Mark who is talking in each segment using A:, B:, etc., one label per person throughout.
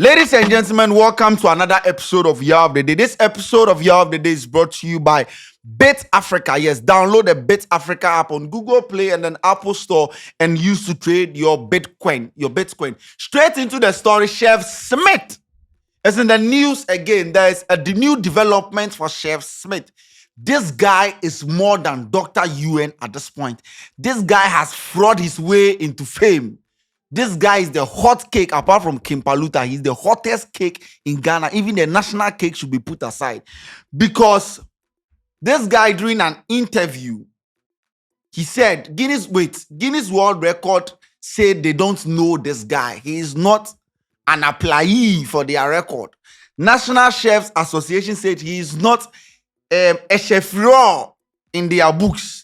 A: Ladies and gentlemen, welcome to another episode of Year of the Day. This episode of Year of the Day is brought to you by Bit Africa. Yes, download the Bit Africa app on Google Play and then Apple Store and use to trade your Bitcoin. Straight into the story, Chef Smith is in the news again. There is a new development for Chef Smith. This guy is more than Dr. UN at this point. This guy has fraud his way into fame. This guy is the hot cake apart from Kimpaluta. He's the hottest cake in Ghana. Even the national cake should be put aside. Because this guy, during an interview, he said, Guinness World Record said they don't know this guy. He is not an applyee for their record. National Chefs Association said he is not a chef in their books.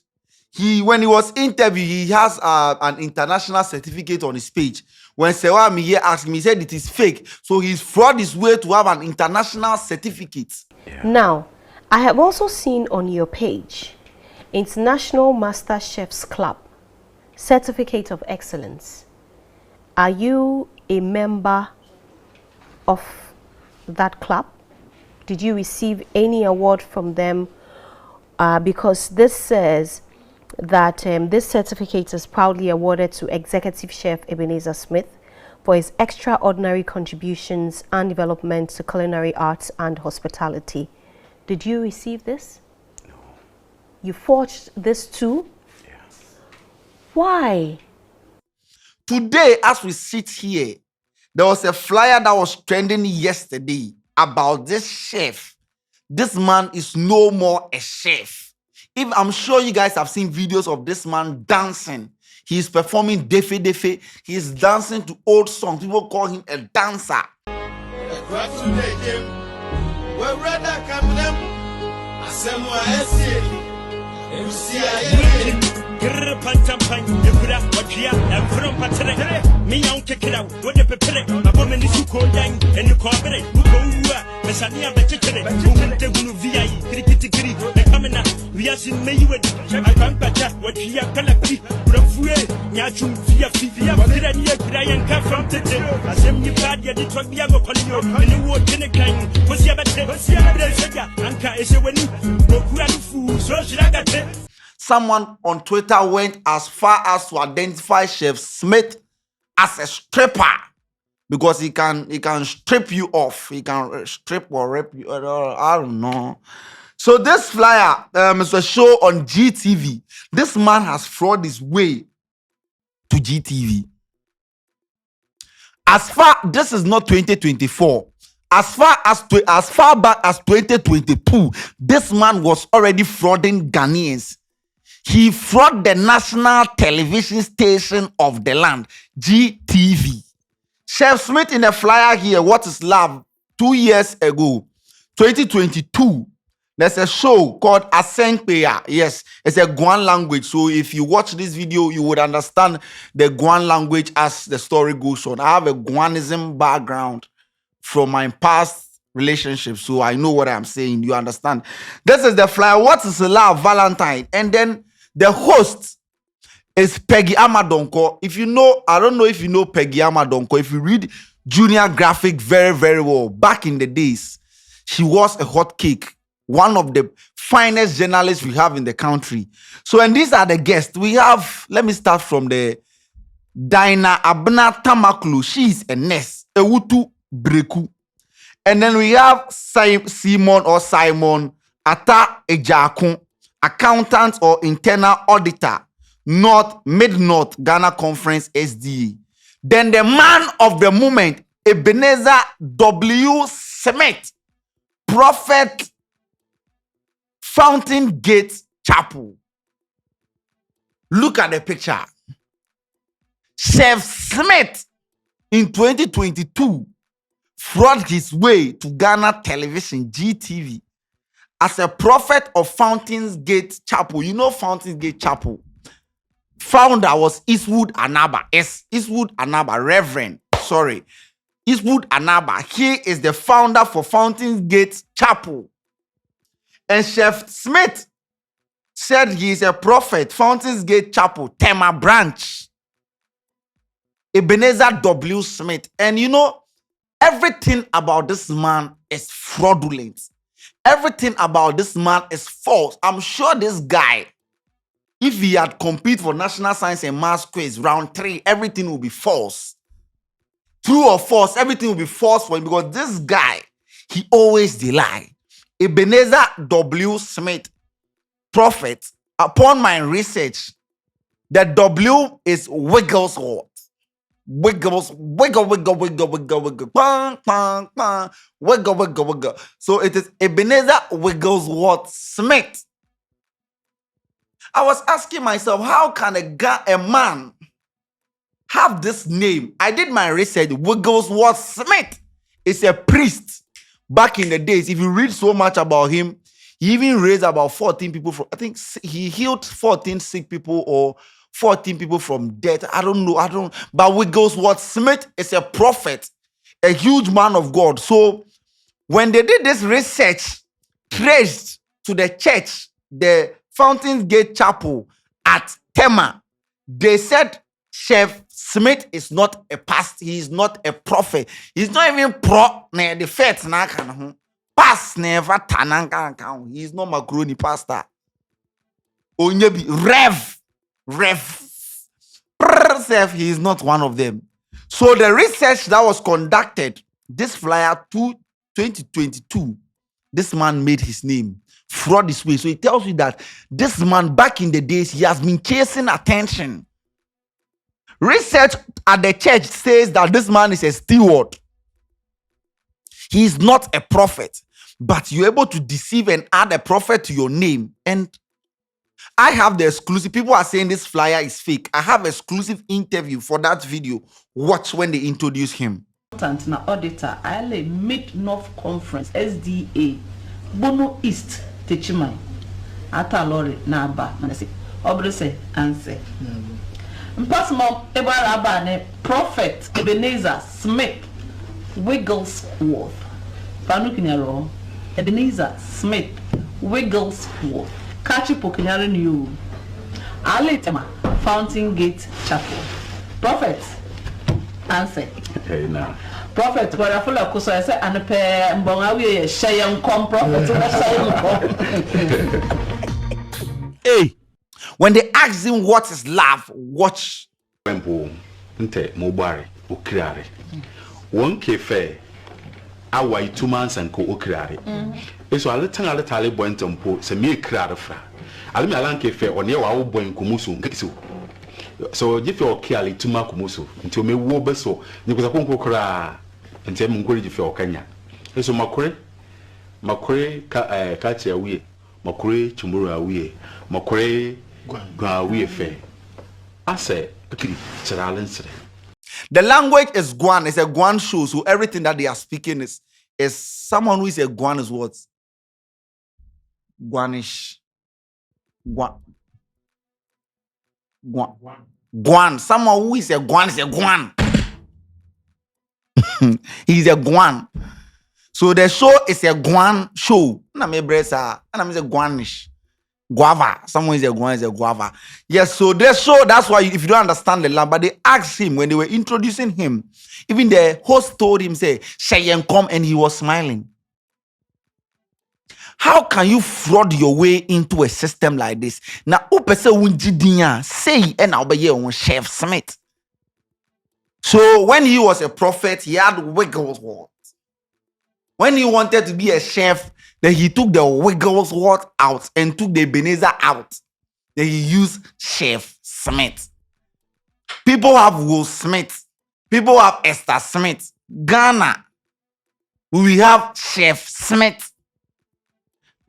A: When he was interviewed, he has an international certificate on his page. When Sewami here asked him, he said it is fake. So he's fraud his way to have an international certificate.
B: Yeah. Now, I have also seen on your page, International Master Chefs Club, Certificate of Excellence. Are you a member of that club? Did you receive any award from them? Because this says that this certificate is proudly awarded to Executive Chef Ebenezer Smith for his extraordinary contributions and development to culinary arts and hospitality. Did you receive this?
C: No.
B: You forged this too?
C: Yes.
B: Why?
A: Today, as we sit here, there was a flyer that was trending yesterday about this chef. This man is no more a chef. I'm sure you guys have seen videos of this man dancing. He's performing defe defe. He's dancing to old songs. People call him a dancer. Someone on Twitter went as far as to identify Chef Smith as a stripper because he can strip you off. He can strip or rip you. I don't know. So this flyer is a show on GTV. This man has fraud his way to GTV. This is not 2024. As far back as 2022, this man was already frauding Ghanaians. He fraud the national television station of the land, GTV. Chef Smith in a flyer here, What is Love? 2 years ago, 2022, there's a show called Asenkpeya. Yes, it's a Guan language. So if you watch this video, you would understand the Guan language as the story goes on. I have a Guanism background from my past relationships, so I know what I'm saying. You understand? This is the flyer. What is Love? Valentine. And then the host is Peggy Amadonko. If you know, I don't know if you know Peggy Amadonko. If you read Junior Graphic very, very well, back in the days, she was a hot cake. One of the finest journalists we have in the country. So, and these are the guests. We have, let me start from the Dina Abna Tamaklu. She's a nurse. Ewutu Breku. And then we have Simon Ata Ejakun, accountant or internal auditor, Mid-North Ghana Conference SDA. Then the man of the moment, Ebenezer W. Smith, Prophet, Fountain Gate Chapel. Look at the picture. Chef Smith in 2022 fraud his way to Ghana television, GTV, as a prophet of Fountain Gate Chapel. You know Fountain Gate Chapel. Founder was Eastwood Anaba. Eastwood Anaba, Reverend. Eastwood Anaba. He is the founder for Fountain Gate Chapel. And Chef Smith said he is a prophet, Fountains Gate Chapel, Tema Branch. Ebenezer W. Smith. And you know, everything about this man is fraudulent. Everything about this man is false. I'm sure this guy, if he had competed for National Science and Maths quiz round 3, everything will be false. True or false, everything will be false for him because this guy, he always lie. Ebenezer W. Smith, prophet, upon my research, the W is Wigglesworth. Wiggle, bang, bang, bang, wiggle. So it is Ebenezer Wigglesworth Smith. I was asking myself, how can a man have this name? I did my research. Wigglesworth Smith is a priest back in the days. If you read so much about him, he even raised about 14 people from, I think he healed 14 sick people or 14 people from death. I don't know. But Wigglesworth Smith is a prophet, a huge man of God. So when they did this research, traced to the church, the Fountain Gate Chapel at Tema, they said Chef Smith is not a pastor. He is not a prophet. He's not even the faith na kan pass never tanang. He is not macaroni pastor. Onyebi Rev. He is not one of them. So the research that was conducted, this flyer 2022, this man made his name. Fraud this way. So it tells you that this man back in the days, he has been chasing attention. Research at the church says that this man is a steward. He is not a prophet, but you're able to deceive and add a prophet to your name. And I have the exclusive. People are saying this flyer is fake. I have exclusive interview for that video. Watch when they introduce him.
C: Na auditor, I Mid North Conference, SDA, Bono East, Techimai, Atalori, Naba, Manasi, Obrese, Anse. Impossible, Ebarabane, Prophet Ebenezer Smith, Wigglesworth, Panukinero, Ebenezer Smith, Wigglesworth. Kachi Pokinyari New Alitema Fountain Gate Chapel. Prophet answer.
D: Hey now.
C: Prophet, where I follow Kusa, I said, and a pair Bongawi, Shayan come prophet.
A: Hey, when they ask him what is love, watch.
D: Wempo, Nte, Mobari, Ukriari. One cafe, our 2 months and co Ukriari. So a little boy tempo, se me crowd fra. I'll me alan cafe or near our boy in Kumusu, so if you're Kiali to Makumusu, until me wobe so, you was a conco cra, and tell me if you're Kenya. So Macre, catch a wee, Macre, Chumura wee, Macre, Gua wee fair. I say, challenge.
A: The language is Guan. It's a Guan show, so everything that they are speaking is someone who is a Guan is what? Guanish. Guan. Someone who is a Guan is a Guan. He's a Guan. So the show is a Guan show. Na me bresa. And I'm a Guanish. Guava. Someone is a Guan is a guava. Yes, so the show, that's why if you don't understand the language, but they asked him when they were introducing him, even the host told him, say, Shayen come, and he was smiling. How can you fraud your way into a system like this? Now, say and obey on Chef Smith. So when he was a prophet, he had Wigglesworth. When he wanted to be a chef, then he took the Wigglesworth out and took the Ebenezer out. Then he used Chef Smith. People have Will Smith. People have Esther Smith. Ghana, we have Chef Smith.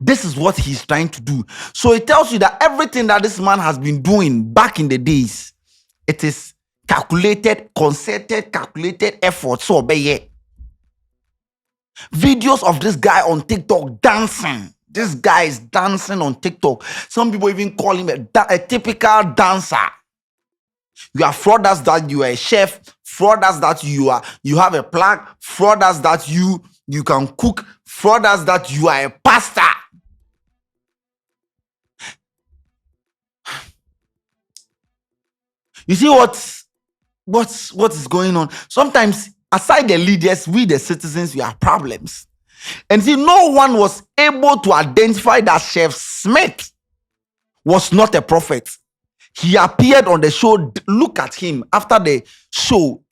A: This is what he's trying to do. So it tells you that everything that this man has been doing back in the days, it is calculated, concerted, calculated effort. So obey. Videos of this guy on TikTok dancing. This guy is dancing on TikTok. Some people even call him a typical dancer. You are frauders that you are a chef, frauders that you have a plug, frauders that you can cook, frauders that you are a pastor. You see what is going on? Sometimes Aside the leaders, we the citizens, we have problems. And see, no one was able to identify that Chef Smith was not a prophet. He appeared on the show. Look at him. After the show,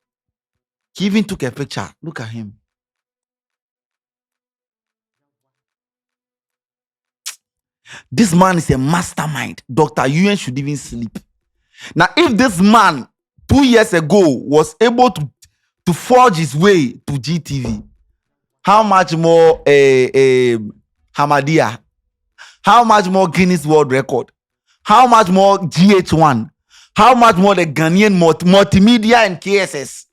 A: he even took a picture. Look at him. This man is a mastermind. Dr. Yuen should even sleep. Now, if this man 2 years ago was able to forge his way to GTV, how much more Hamadia? How much more Guinness World Record? How much more GH1? How much more the Ghanaian multimedia and KSS?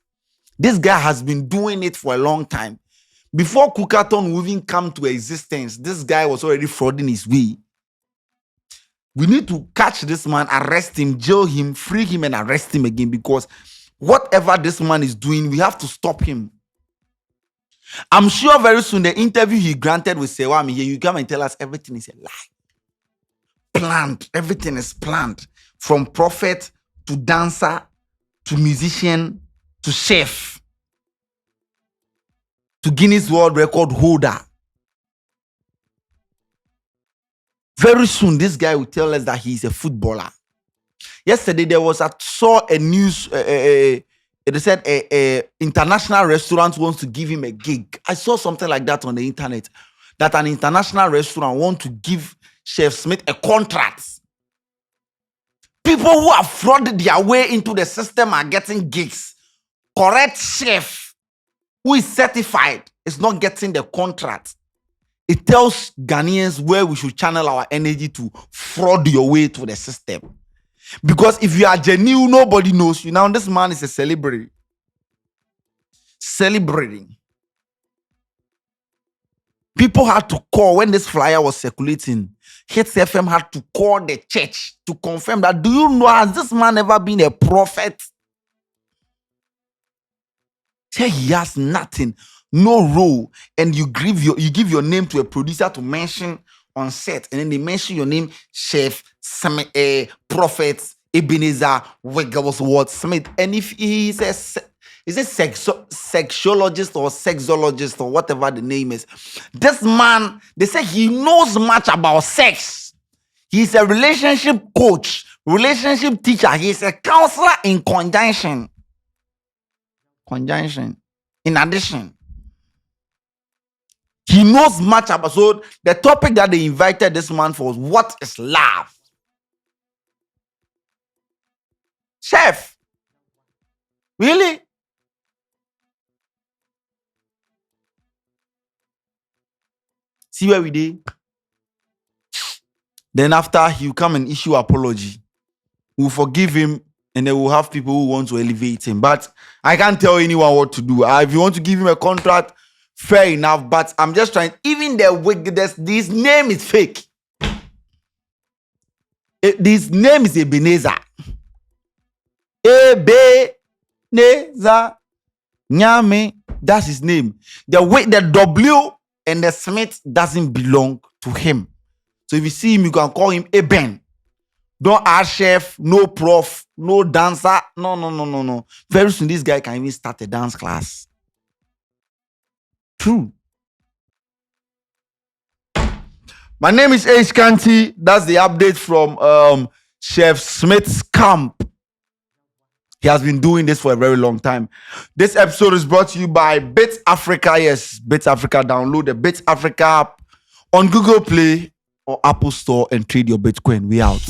A: This guy has been doing it for a long time. Before Kukaton will even come to existence, this guy was already frauding his way. We need to catch this man, arrest him, jail him, free him, and arrest him again, because whatever this man is doing, we have to stop him. I'm sure very soon the interview he granted with Sewami here, you come and tell us everything is a lie. Planned. Everything is planned. From prophet to dancer to musician to chef to Guinness World Record holder. Very soon, this guy will tell us that he's a footballer. Yesterday, I saw a news. They said a international restaurant wants to give him a gig. I saw something like that on the internet, that an international restaurant wants to give Chef Smith a contract. People who have frauded their way into the system are getting gigs. Correct chef who is certified is not getting the contract. It tells Ghanaians where we should channel our energy to fraud your way to the system. Because if you are genuine, nobody knows you. Now, this man is a celebrity. Celebrating. People had to call when this flyer was circulating. Hits FM had to call the church to confirm that, do you know, has this man ever been a prophet? Say he has nothing, no role, and you give your name to a producer to mention on set, and then they mention your name, Chef Prophet Ebenezer Wigglesworth Smith. And if he's a sexologist or sexologist or whatever the name is, this man, they say he knows much about sex. He's a relationship coach, relationship teacher. He's a counselor in conjunction. In addition, he knows much about. So the topic that they invited this man for was, what is love? Chef, really? See where we did? Then after, he'll come and issue apology. We'll forgive him, and then we'll have people who want to elevate him. But I can't tell anyone what to do. If you want to give him a contract, fair enough. But I'm just trying. Even this name is fake. This name is Ebenezer. Ebenezer Nyame. That's his name. The W and the Smith doesn't belong to him. So if you see him, you can call him Eben. Don't add chef, no prof, no dancer. No. Very soon, this guy can even start a dance class. True. My name is H. Kanti. That's the update from Chef Smith's camp. He has been doing this for a very long time. This episode is brought to you by Bit Africa. Yes, Bit Africa. Download the Bit Africa app on Google Play or Apple Store and trade your Bitcoin. We out.